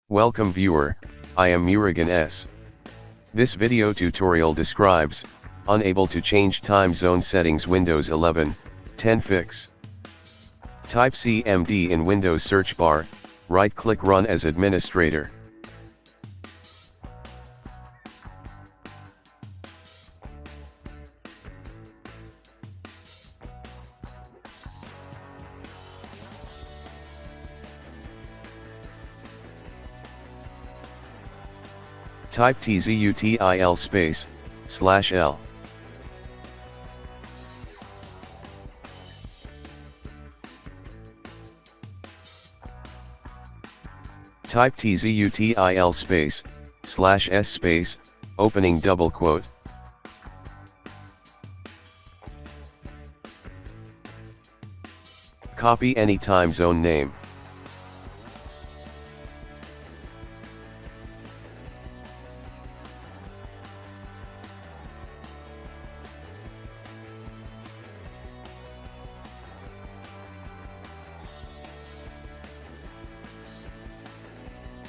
Welcome viewer, I am Murugan S. This video tutorial describes, unable to change time zone settings Windows 11, 10 fix. Type CMD in Windows search bar, right-click Run as administrator. Type TZUTIL /L. Type TZUTIL /S opening double quote. Copy any time zone name.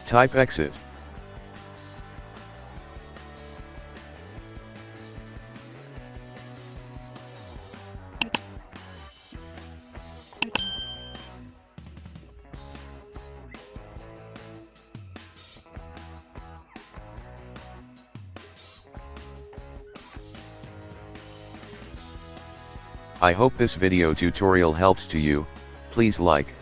Type exit. I hope this video tutorial helps to you. Please like,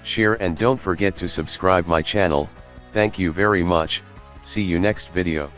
share and don't forget to subscribe my channel. Thank you very much. See you next video.